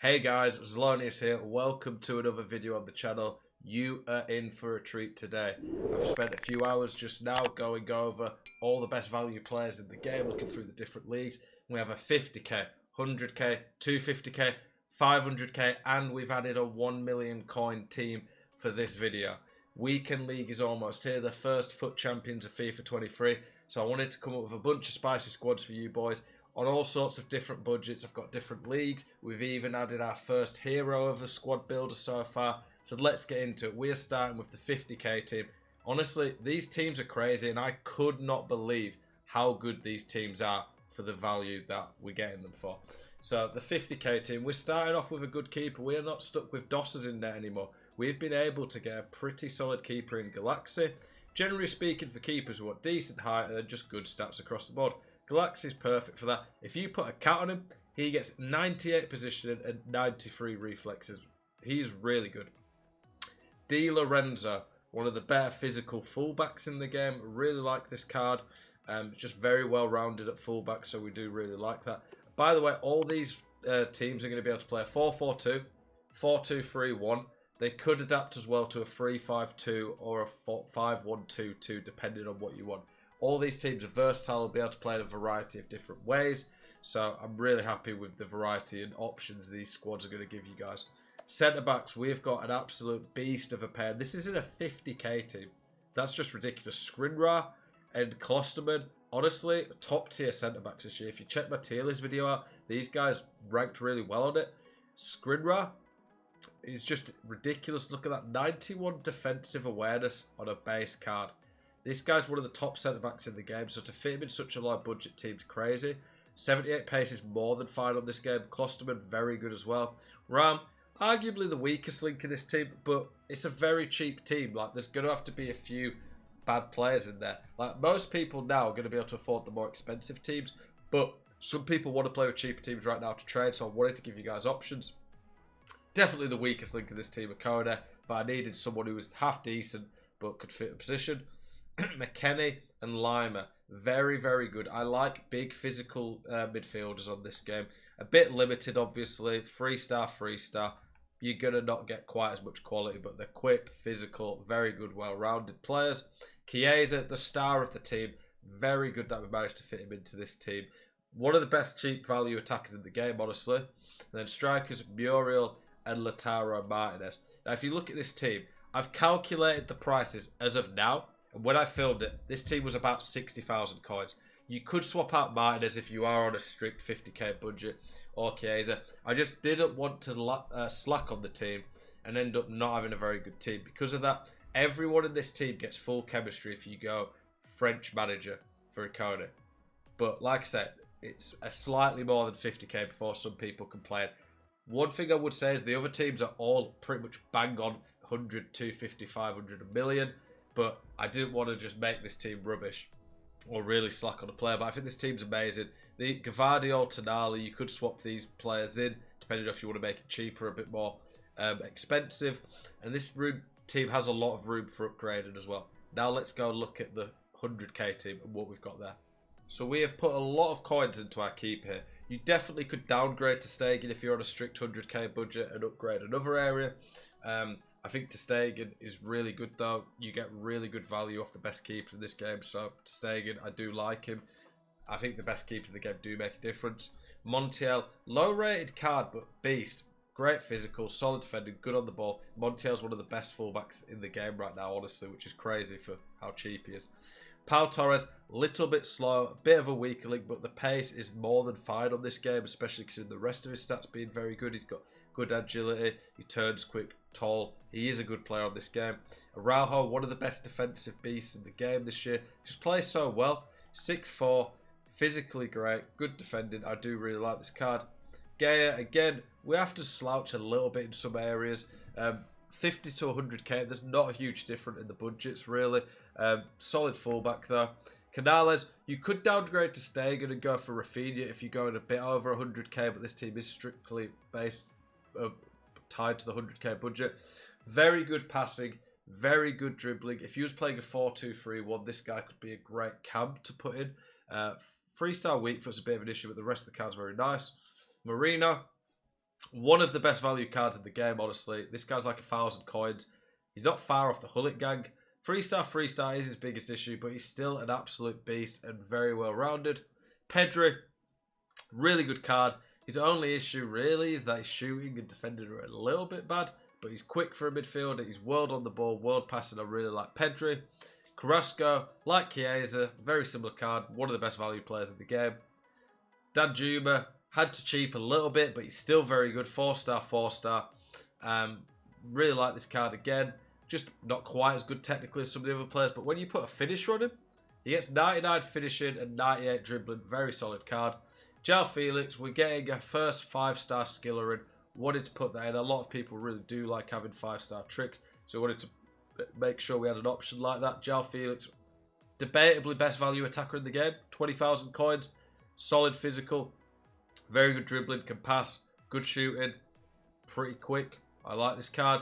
Hey guys, Zelonius here. Welcome to another video on the channel. You are in for a treat today. I've spent a few hours just now going over all the best value players in the game, looking through the different leagues. We have a 50k, 100k, 250k, 500k, and we've added a 1 million coin team for this video. Weekend League is almost here, the first FUT Champions of FIFA 23. So I wanted to come up with a bunch of spicy squads for you boys on all sorts of different budgets. I've got different leagues. We've even added our first hero of a squad builder so far. So let's get into it. We're starting with the 50k team. Honestly, these teams are crazy, and I could not believe how good these teams are for the value that we're getting them for. So the 50k team, we're starting off with a good keeper. We're not stuck with Dossers in there anymore. We've been able to get a pretty solid keeper in Galaxy. Generally speaking, for keepers, we want decent height and just good stats across the board. Galaxy is perfect for that. If you put a cat on him, he gets 98 positioning and 93 reflexes. He's really good. Di Lorenzo, one of the better physical fullbacks in the game. Really like this card. Just very well rounded at fullback, so we do really like that. By the way, all these teams are going to be able to play a 4-4-2, 4-2-3-1. They could adapt as well to a 3-5-2 or a 5-1-2-2, depending on what you want. All these teams are versatile, will be able to play in a variety of different ways. So I'm really happy with the variety and options these squads are going to give you guys. Centre-backs, we've got an absolute beast of a pair. This isn't a 50k team. That's just ridiculous. Skriniar and Klosterman, honestly, top-tier centre-backs this year. If you check my tier list video out, these guys ranked really well on it. Skriniar is just ridiculous. Look at that, 91 defensive awareness on a base card. This guy's one of the top centre-backs in the game, so to fit him in such a low budget team's crazy. 78 pace is more than fine on this game. Klosterman, very good as well. Ram, arguably the weakest link in this team, but it's a very cheap team. Like, there's going to have to be a few bad players in there. Like, most people now are going to be able to afford the more expensive teams, but some people want to play with cheaper teams right now to trade, so I wanted to give you guys options. Definitely the weakest link in this team, Akona, but I needed someone who was half decent but could fit a position. McKennie and Lima, very, very good. I like big physical midfielders on this game. A bit limited, obviously. 3-star, 3-star. You're going to not get quite as much quality, but they're quick, physical, very good, well-rounded players. Chiesa, the star of the team. Very good that we managed to fit him into this team. One of the best cheap value attackers in the game, honestly. And then strikers, Muriel and Lautaro Martinez. Now, if you look at this team, I've calculated the prices as of now. And when I filmed it, this team was about 60,000 coins. You could swap out Martinez if you are on a strict 50k budget, or Chiesa. I just didn't want to slack on the team and end up not having a very good team. Because of that, everyone in this team gets full chemistry if you go French manager for Akona. But like I said, it's a slightly more than 50k before some people complain. One thing I would say is the other teams are all pretty much bang on 100, 250, 500, a million. But I didn't want to just make this team rubbish or really slack on a player. But I think this team's amazing. The Gavardi or Tonali, you could swap these players in, depending on if you want to make it cheaper, a bit more expensive. And this team has a lot of room for upgrading as well. Now let's go look at the 100k team and what we've got there. So we have put a lot of coins into our keep here. You definitely could downgrade to Stegen if you're on a strict 100k budget and upgrade another area. I think ter Stegen is really good though. You get really good value off the best keepers in this game. So ter Stegen, I do like him. I think the best keepers in the game do make a difference. Montiel, low rated card but beast. Great physical, solid defending, good on the ball. Montiel's one of the best fullbacks in the game right now, honestly, which is crazy for how cheap he is. Pau Torres, little bit slow, a bit of a weaker link, but the pace is more than fine on this game, especially considering the rest of his stats being very good. He's got good agility, he turns quick, tall. He is a good player on this game. Araujo, one of the best defensive beasts in the game this year. Just plays so well. 6'4", physically great, good defending. I do really like this card. Gaya, again, we have to slouch a little bit in some areas. 50 to 100k, there's not a huge difference in the budgets, really. Solid fullback, though. Canales, you could downgrade to Stegen and go for Rafinha if you're going a bit over 100k, but this team is strictly based tied to the 100k budget. Very good passing, very good dribbling. If you was playing a 4-2-3-1, this guy could be a great camp to put in. 3-star weak foot's a bit of an issue, but the rest of the cards are very nice. Marino, One of the best value cards in the game, honestly. This guy's like 1,000 coins. He's not far off the Hullet gang. 3-star is his biggest issue, but he's still an absolute beast and very well rounded. Pedri, really good card. His only issue really is that his shooting and defending are a little bit bad, but he's quick for a midfielder. He's world on the ball, world passing. I really like Pedri. Carrasco, like Chiesa, very similar card. One of the best value players in the game. Danjuma, had to cheap a little bit, but he's still very good. 4-star. Really like this card again. Just not quite as good technically as some of the other players, but when you put a finisher on him, he gets 99 finishing and 98 dribbling. Very solid card. João Felix, we're getting a first 5-star skiller in. Wanted to put that in. A lot of people really do like having 5-star tricks, so I wanted to make sure we had an option like that. João Felix, debatably best value attacker in the game. 20,000 coins. Solid physical. Very good dribbling. Can pass. Good shooting. Pretty quick. I like this card.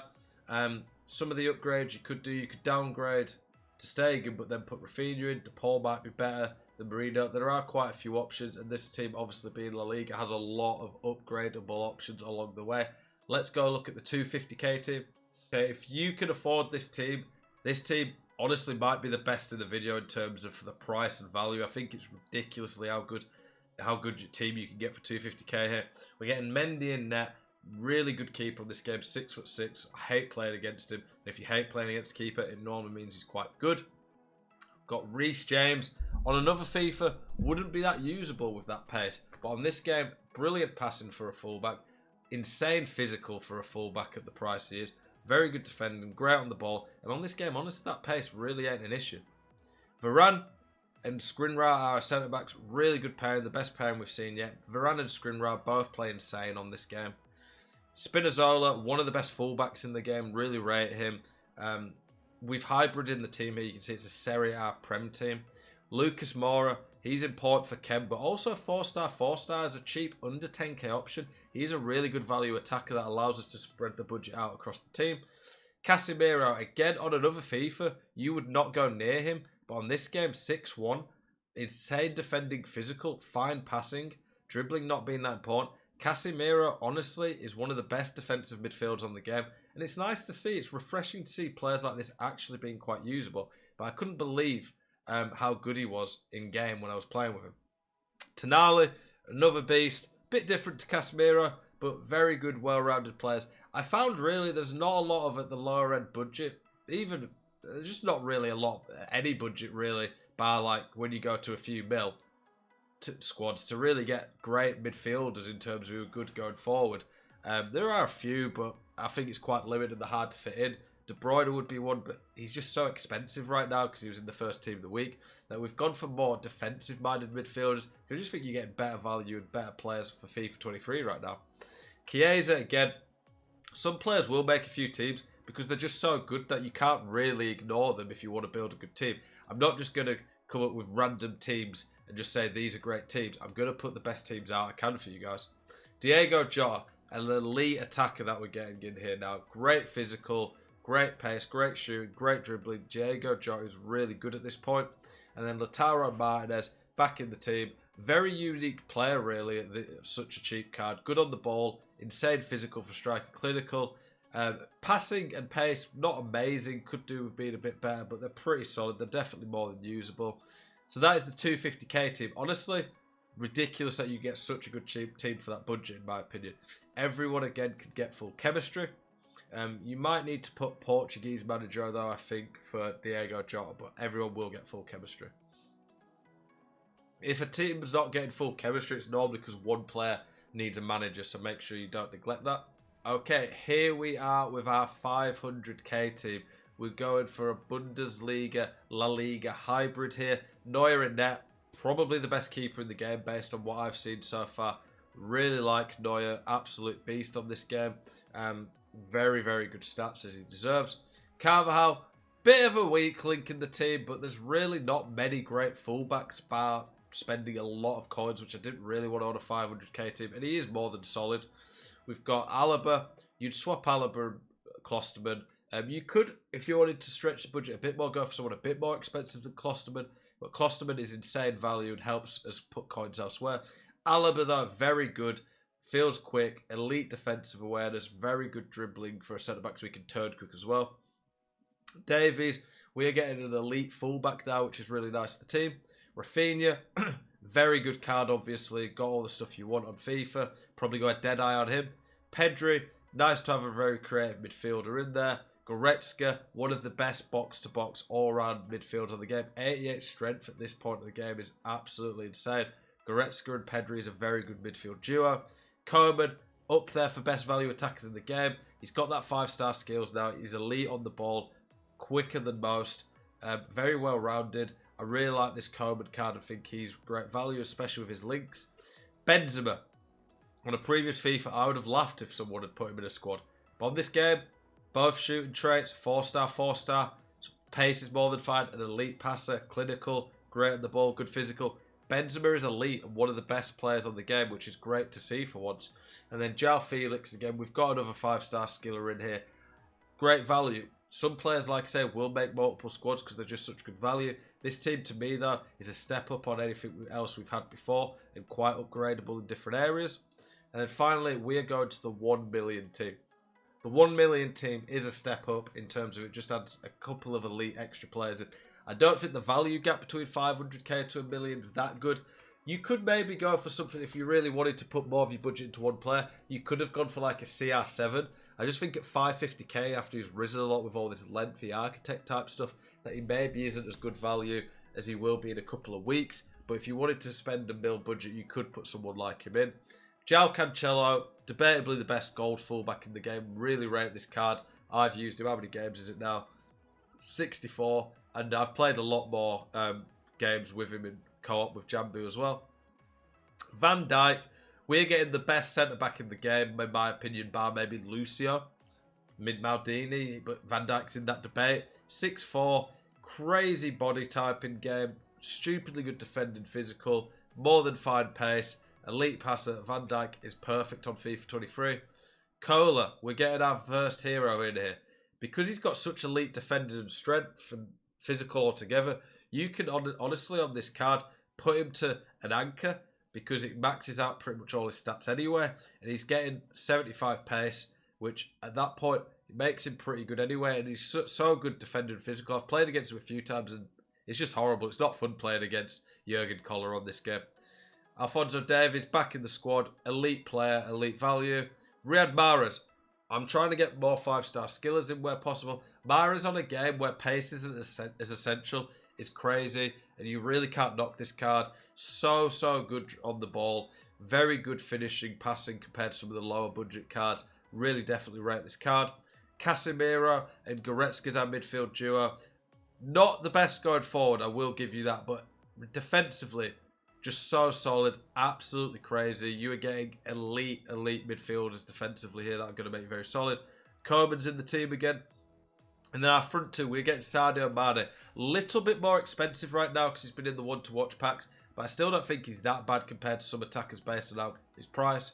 Some of the upgrades you could do, you could downgrade to Stegen, but then put Rafinha in. De Paul might be better than Marino. There are quite a few options, and this team, obviously being La Liga, has a lot of upgradable options along the way. Let's go look at the 250k team. Okay, if you can afford this team honestly might be the best in the video in terms of the price and value. I think it's ridiculously how good your team you can get for 250k here. We're getting Mendy in net. Really good keeper on this game, 6'6". I hate playing against him. And if you hate playing against a keeper, it normally means he's quite good. Got Reece James. On another FIFA, wouldn't be that usable with that pace. But on this game, brilliant passing for a fullback. Insane physical for a fullback at the price he is. Very good defending, great on the ball. And on this game, honestly, that pace really ain't an issue. Varane and Skriniar are centre-backs. Really good pairing, the best pairing we've seen yet. Varane and Skriniar both play insane on this game. Spinazzola, one of the best fullbacks in the game. Really rate him. We've hybrid in the team here. You can see it's a Serie A Prem team. Lucas Moura, he's important for Ken, but also 4-star is a cheap under 10k option. He's a really good value attacker that allows us to spread the budget out across the team. Casemiro, again on another FIFA, you would not go near him, but on this game, 6'1", insane defending, physical, fine passing, dribbling not being that important. Casemiro, honestly, is one of the best defensive midfielders on the game. And it's nice to see, it's refreshing to see players like this actually being quite usable. But I couldn't believe how good he was in game when I was playing with him. Tonali, another beast. Bit different to Casemiro, but very good, well-rounded players. I found really there's not a lot of at the lower end budget. Even, just not really a lot, any budget really, bar like when you go to a few mil. Squads to really get great midfielders in terms of who are good going forward. There are a few, but I think it's quite limited and hard to fit in. De Bruyne would be one, but he's just so expensive right now because he was in the first team of the week that we've gone for more defensive-minded midfielders. I just think you're getting better value and better players for FIFA 23 right now. Chiesa, again, some players will make a few teams because they're just so good that you can't really ignore them if you want to build a good team. I'm not just going to come up with random teams and just say these are great teams. I'm going to put the best teams out I can for you guys. Diego Jota, an elite attacker that we're getting in here now. Great physical, great pace, great shooting, great dribbling. Diego Jota is really good at this point. And then Lautaro Martinez back in the team. Very unique player really, such a cheap card. Good on the ball, insane physical for striking, clinical. Passing and pace, not amazing. Could do with being a bit better, but they're pretty solid. They're definitely more than usable. So that is the 250k team. Honestly, ridiculous that you get such a good cheap team for that budget, in my opinion. Everyone, again, could get full chemistry. You might need to put Portuguese manager, though, I think, for Diego Jota, but everyone will get full chemistry. If a team's not getting full chemistry, it's normally because one player needs a manager, so make sure you don't neglect that. Okay, here we are with our 500k team. We're going for a Bundesliga, La Liga hybrid here. Neuer in net, probably the best keeper in the game based on what I've seen so far. Really like Neuer, absolute beast on this game. Very, very good stats as he deserves. Carvajal, bit of a weak link in the team, but there's really not many great fullbacks bar spending a lot of coins, which I didn't really want on a 500k team, and he is more than solid. We've got Alaba. You'd swap Alaba and Klosterman. You could, if you wanted to stretch the budget a bit more, go for someone a bit more expensive than Klosterman. But Klosterman is insane value and helps us put coins elsewhere. Alaba, though, very good. feels quick, elite defensive awareness, very good dribbling for a centre-back so he can turn quick as well. Davies, we are getting an elite fullback now, which is really nice for the team. Rafinha, very good card, obviously. Got all the stuff you want on FIFA. Probably got a dead eye on him. Pedri, nice to have a very creative midfielder in there. Goretzka, one of the best box-to-box all-round midfielders on the game. 88 strength at this point of the game is absolutely insane. Goretzka and Pedri is a very good midfield duo. Coman, up there for best value attackers in the game. He's got that 5-star skills now. He's elite on the ball, quicker than most, very well-rounded. I really like this Coman card and think he's great value, especially with his links. Benzema. On a previous FIFA, I would have laughed if someone had put him in a squad. But on this game, both shooting traits, 4-star, 4-star. Pace is more than fine. An elite passer, clinical, great on the ball, good physical. Benzema is elite and one of the best players on the game, which is great to see for once. And then João Felix, again, we've got another 5-star skiller in here. Great value. Some players, like I say, will make multiple squads because they're just such good value. This team, to me, though, is a step up on anything else we've had before and quite upgradable in different areas. And then finally, we are going to the 1 million team. The 1 million team is a step up in terms of it just adds a couple of elite extra players in. I don't think the value gap between 500k to 1 million is that good. You could maybe go for something if you really wanted to put more of your budget into one player. You could have gone for like a CR7. I just think at 550k, after he's risen a lot with all this lengthy architect type stuff, that he maybe isn't as good value as he will be in a couple of weeks. But if you wanted to spend a mil budget, you could put someone like him in. João Cancelo, debatably the best gold fullback in the game. Really rate this card. I've used him. How many games is it now? 64. And I've played a lot more games with him in co-op with Jambu as well. Van Dijk, we're getting the best centre-back in the game, in my opinion, bar maybe Lucio, Maldini, but Van Dijk's in that debate. 6'4", crazy body type in game, stupidly good defending physical, more than fine pace, elite passer. Van Dijk is perfect on FIFA 23. Cola, we're getting our first hero in here. Because he's got such elite defending and strength and physical altogether, you can honestly on this card put him to an anchor because it maxes out pretty much all his stats anyway, and he's getting 75 pace, which at that point it makes him pretty good anyway, and he's so good defending physical. I've played against him a few times and it's just horrible. It's not fun playing against Jurgen Koller on this game. Alphonso Davies back in the squad, elite player, elite value. Riyad Mahrez, I'm trying to get more 5-star skillers in where possible. Mahrez on a game where pace isn't as essential is crazy, and you really can't knock this card. So good on the ball. Very good finishing, passing compared to some of the lower budget cards. Really definitely rate this card. Casemiro and Goretzka is our midfield duo. Not the best going forward, I will give you that, but defensively, just so solid, absolutely crazy. You are getting elite midfielders defensively here that are going to make you very solid. Coman's in the team again. And then our front two, we're getting Sadio Mane. Little bit more expensive right now because he's been in the one-to-watch packs, but I still don't think he's that bad compared to some attackers based on his price,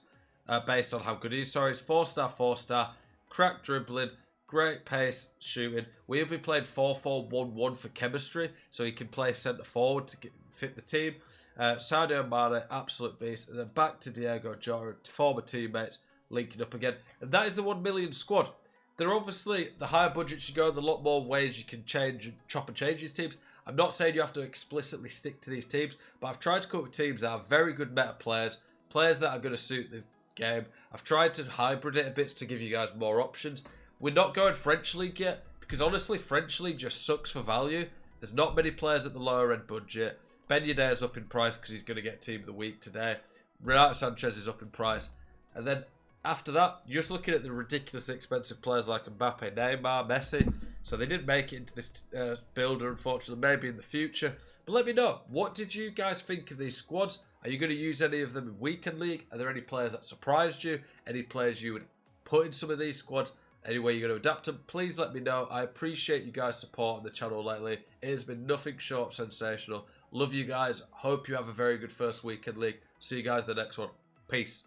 based on how good he is. Sorry, it's 4-star, 4-star, crack dribbling, great pace shooting. We'll be playing 4-4-1-1 for chemistry, so he can play centre forward to fit the team. Sadio Mane, absolute beast. And then back to Diego Jota, former teammates, linking up again. And that is the 1 million squad. There are obviously, the higher budgets you go, there's a lot more ways you can chop and change these teams. I'm not saying you have to explicitly stick to these teams, but I've tried to come up with teams that are very good meta players, players that are going to suit the game. I've tried to hybrid it a bit to give you guys more options. We're not going French League yet, because honestly, French League just sucks for value. There's not many players at the lower end budget. Ben Yedder's up in price because he's going to get Team of the Week today. Renato Sanchez is up in price. And then after that, you're just looking at the ridiculously expensive players like Mbappe, Neymar, Messi. So they didn't make it into this builder, unfortunately, maybe in the future. But let me know, what did you guys think of these squads? Are you going to use any of them in Weekend League? Are there any players that surprised you? Any players you would put in some of these squads? Any way you're going to adapt them? Please let me know. I appreciate you guys' support on the channel lately. It has been nothing short of sensational. Love you guys. Hope you have a very good first Weekend League. See you guys in the next one. Peace.